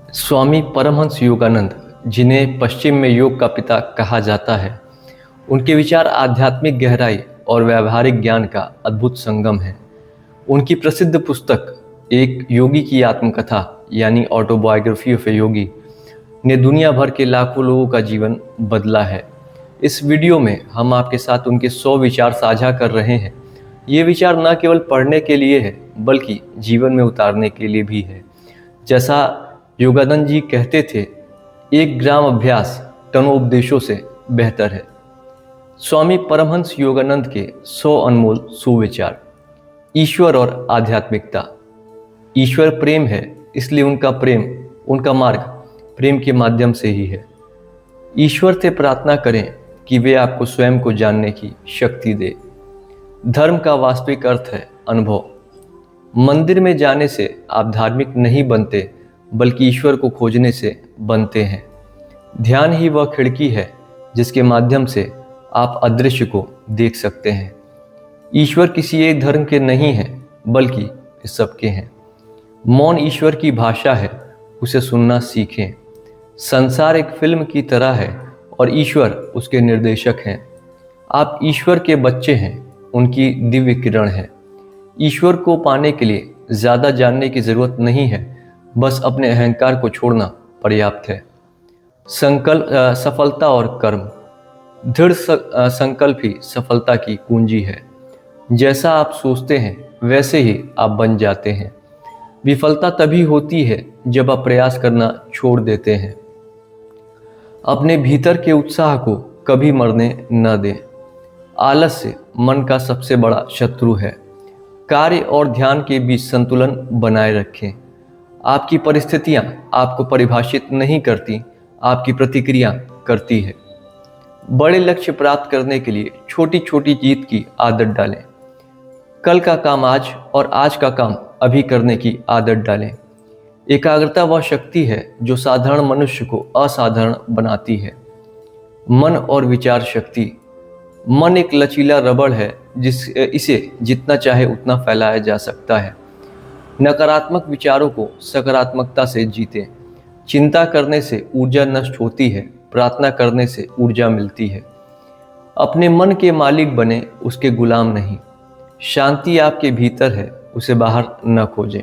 स्वामी परमहंस योगानंद, जिन्हें पश्चिम में योग का पिता कहा जाता है, उनके विचार आध्यात्मिक गहराई और व्यावहारिक ज्ञान का अद्भुत संगम है। उनकी प्रसिद्ध पुस्तक एक योगी की आत्मकथा यानी ऑटोबायोग्राफी ऑफ ए योगी ने दुनिया भर के लाखों लोगों का जीवन बदला है। इस वीडियो में हम आपके साथ उनके 100 विचार साझा कर रहे हैं। ये विचार न केवल पढ़ने के लिए है बल्कि जीवन में उतारने के लिए भी है। जैसा योगानंद जी कहते थे, 1 ग्राम अभ्यास टनों उपदेशों से बेहतर है। स्वामी परमहंस योगानंद के 100 अनमोल सुविचार। ईश्वर और आध्यात्मिकता। ईश्वर प्रेम है, इसलिए उनका प्रेम, उनका मार्ग प्रेम के माध्यम से ही है। ईश्वर से प्रार्थना करें कि वे आपको स्वयं को जानने की शक्ति दे। धर्म का वास्तविक अर्थ है अनुभव। मंदिर में जाने से आप धार्मिक नहीं बनते बल्कि ईश्वर को खोजने से बनते हैं। ध्यान ही वह खिड़की है जिसके माध्यम से आप अदृश्य को देख सकते हैं। ईश्वर किसी एक धर्म के नहीं हैं बल्कि सबके हैं। मौन ईश्वर की भाषा है, उसे सुनना सीखें। संसार एक फिल्म की तरह है और ईश्वर उसके निर्देशक हैं। आप ईश्वर के बच्चे हैं, उनकी दिव्य किरण है। ईश्वर को पाने के लिए ज़्यादा जानने की ज़रूरत नहीं है, बस अपने अहंकार को छोड़ना पर्याप्त है। सफलता और कर्म। दृढ़ संकल्प ही सफलता की कुंजी है। जैसा आप सोचते हैं वैसे ही आप बन जाते हैं। विफलता तभी होती है जब आप प्रयास करना छोड़ देते हैं। अपने भीतर के उत्साह को कभी मरने न दें। आलस्य मन का सबसे बड़ा शत्रु है। कार्य और ध्यान के बीच संतुलन बनाए रखें। आपकी परिस्थितियां आपको परिभाषित नहीं करती, आपकी प्रतिक्रिया करती है। बड़े लक्ष्य प्राप्त करने के लिए छोटी छोटी जीत की आदत डालें। कल का काम आज और आज का काम अभी करने की आदत डालें। एकाग्रता वह शक्ति है जो साधारण मनुष्य को असाधारण बनाती है। मन और विचार शक्ति। मन एक लचीला रबड़ है इसे जितना चाहे उतना फैलाया जा सकता है। नकारात्मक विचारों को सकारात्मकता से जीतें। चिंता करने से ऊर्जा नष्ट होती है, प्रार्थना करने से ऊर्जा मिलती है। अपने मन के मालिक बने, उसके गुलाम नहीं। शांति आपके भीतर है, उसे बाहर न खोजें।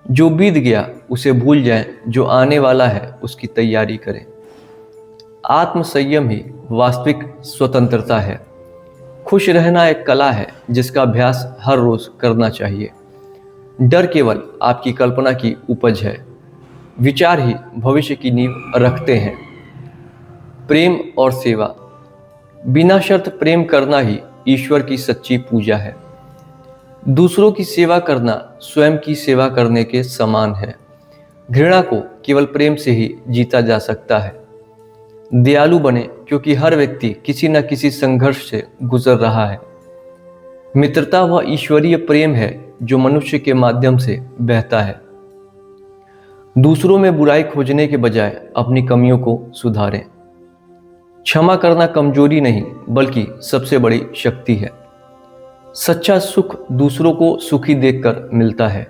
जो बीत गया उसे भूल जाएं, जो आने वाला है उसकी तैयारी करें। आत्म संयम ही वास्तविक स्वतंत्रता है। खुश रहना एक कला है जिसका अभ्यास हर रोज करना चाहिए। डर केवल आपकी कल्पना की उपज है। विचार ही भविष्य की नींव रखते हैं। प्रेम और सेवा। बिना शर्त प्रेम करना ही ईश्वर की सच्ची पूजा है। दूसरों की सेवा करना स्वयं की सेवा करने के समान है। घृणा को केवल प्रेम से ही जीता जा सकता है। दयालु बने क्योंकि हर व्यक्ति किसी न किसी संघर्ष से गुजर रहा है। मित्रता वह ईश्वरीय प्रेम है जो मनुष्य के माध्यम से बहता है। दूसरों में बुराई खोजने के बजाय अपनी कमियों को सुधारें। क्षमा करना कमजोरी नहीं बल्कि सबसे बड़ी शक्ति है। सच्चा सुख दूसरों को सुखी देखकर मिलता है।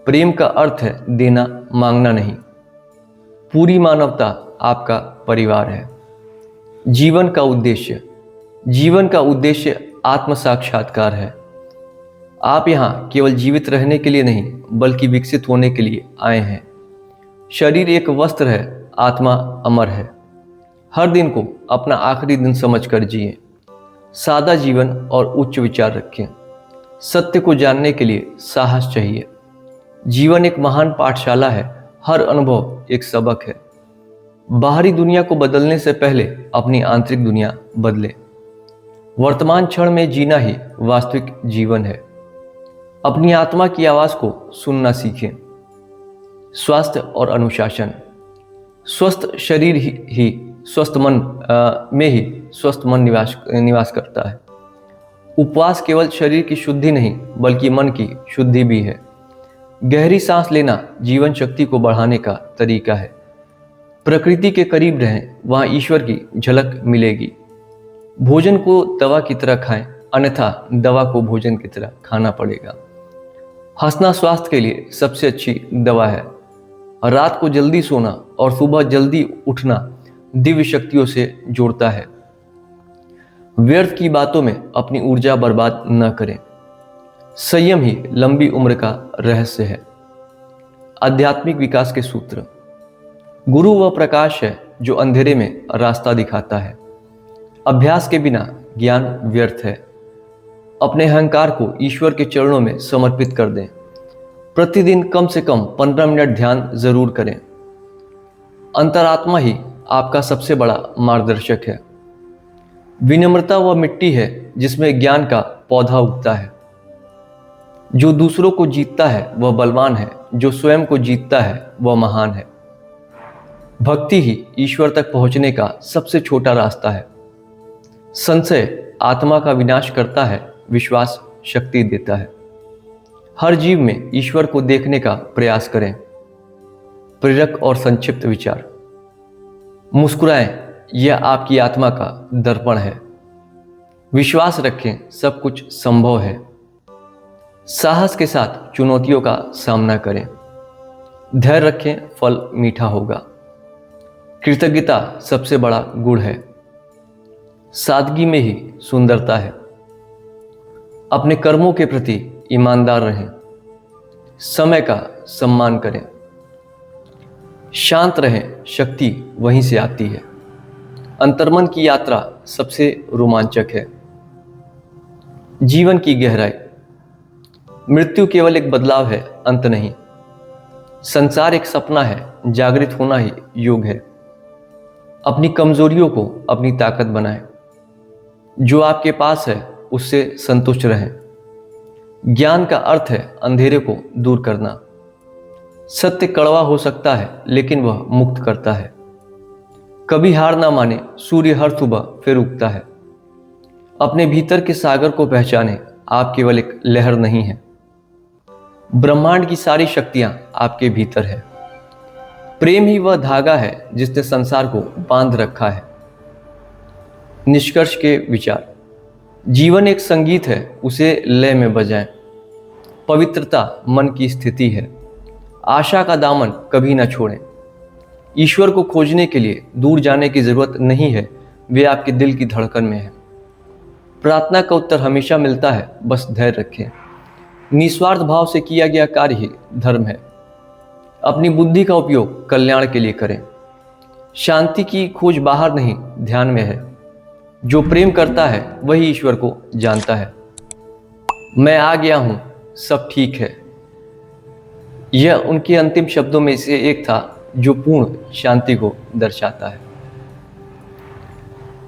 प्रेम का अर्थ है देना, मांगना नहीं। पूरी मानवता आपका परिवार है। जीवन का उद्देश्य। जीवन का उद्देश्य आत्म साक्षात्कार है। आप यहाँ केवल जीवित रहने के लिए नहीं बल्कि विकसित होने के लिए आए हैं। शरीर एक वस्त्र है, आत्मा अमर है। हर दिन को अपना आखिरी दिन समझकर जिए। सादा जीवन और उच्च विचार रखें। सत्य को जानने के लिए साहस चाहिए। जीवन एक महान पाठशाला है, हर अनुभव एक सबक है। बाहरी दुनिया को बदलने से पहले अपनी आंतरिक दुनिया बदले। वर्तमान क्षण में जीना ही वास्तविक जीवन है। अपनी आत्मा की आवाज को सुनना सीखें। स्वास्थ्य और अनुशासन। स्वस्थ शरीर ही स्वस्थ मन में ही स्वस्थ मन निवास करता है। उपवास केवल शरीर की शुद्धि नहीं बल्कि मन की शुद्धि भी है। गहरी सांस लेना जीवन शक्ति को बढ़ाने का तरीका है। प्रकृति के करीब रहें, वहाँ ईश्वर की झलक मिलेगी। भोजन को दवा की तरह खाएं, अन्यथा दवा को भोजन की तरह खाना पड़ेगा। हंसना स्वास्थ्य के लिए सबसे अच्छी दवा है। रात को जल्दी सोना और सुबह जल्दी उठना दिव्य शक्तियों से जोड़ता है। व्यर्थ की बातों में अपनी ऊर्जा बर्बाद न करें। संयम ही लंबी उम्र का रहस्य है। आध्यात्मिक विकास के सूत्र। गुरु वह प्रकाश है जो अंधेरे में रास्ता दिखाता है। अभ्यास के बिना ज्ञान व्यर्थ है। अपने अहंकार को ईश्वर के चरणों में समर्पित कर दें। प्रतिदिन कम से कम 15 मिनट ध्यान जरूर करें। अंतरात्मा ही आपका सबसे बड़ा मार्गदर्शक है। विनम्रता वह मिट्टी है जिसमें ज्ञान का पौधा उगता है। जो दूसरों को जीतता है वह बलवान है, जो स्वयं को जीतता है वह महान है। भक्ति ही ईश्वर तक पहुंचने का सबसे छोटा रास्ता है। संशय आत्मा का विनाश करता है, विश्वास शक्ति देता है। हर जीव में ईश्वर को देखने का प्रयास करें। प्रेरक और संक्षिप्त विचार। मुस्कुराएं, यह आपकी आत्मा का दर्पण है। विश्वास रखें, सब कुछ संभव है। साहस के साथ चुनौतियों का सामना करें। धैर्य रखें, फल मीठा होगा। कृतज्ञता सबसे बड़ा गुण है। सादगी में ही सुंदरता है। अपने कर्मों के प्रति ईमानदार रहें। समय का सम्मान करें। शांत रहें, शक्ति वहीं से आती है। अंतर्मन की यात्रा सबसे रोमांचक है। जीवन की गहराई। मृत्यु केवल एक बदलाव है, अंत नहीं। संसार एक सपना है, जागृत होना ही योग है। अपनी कमजोरियों को अपनी ताकत बनाएं। जो आपके पास है उससे संतुष्ट रहें। ज्ञान का अर्थ है अंधेरे को दूर करना। सत्य कड़वा हो सकता है लेकिन वह मुक्त करता है। कभी हार ना माने, सूर्य हर सुबह फिर उगता है। अपने भीतर के सागर को पहचानें, आप केवल एक लहर नहीं है। ब्रह्मांड की सारी शक्तियां आपके भीतर है। प्रेम ही वह धागा है जिसने संसार को बांध रखा है। निष्कर्ष के विचार। जीवन एक संगीत है, उसे लय में बजाएं। पवित्रता मन की स्थिति है। आशा का दामन कभी न छोड़ें। ईश्वर को खोजने के लिए दूर जाने की जरूरत नहीं है, वे आपके दिल की धड़कन में है। प्रार्थना का उत्तर हमेशा मिलता है, बस धैर्य रखें। निस्वार्थ भाव से किया गया कार्य ही धर्म है। अपनी बुद्धि का उपयोग कल्याण के लिए करें। शांति की खोज बाहर नहीं, ध्यान में है। जो प्रेम करता है वही ईश्वर को जानता है। मैं आ गया हूं, सब ठीक है। यह उनके अंतिम शब्दों में से एक था जो पूर्ण शांति को दर्शाता है।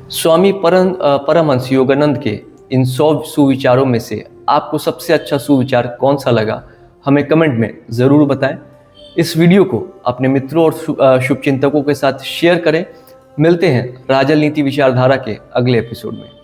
स्वामी परमहंस योगानंद के इन 100 सुविचारों में से आपको सबसे अच्छा सुविचार कौन सा लगा, हमें कमेंट में ज़रूर बताएं। इस वीडियो को अपने मित्रों और शुभचिंतकों के साथ शेयर करें। मिलते हैं राजनीति विचारधारा के अगले एपिसोड में।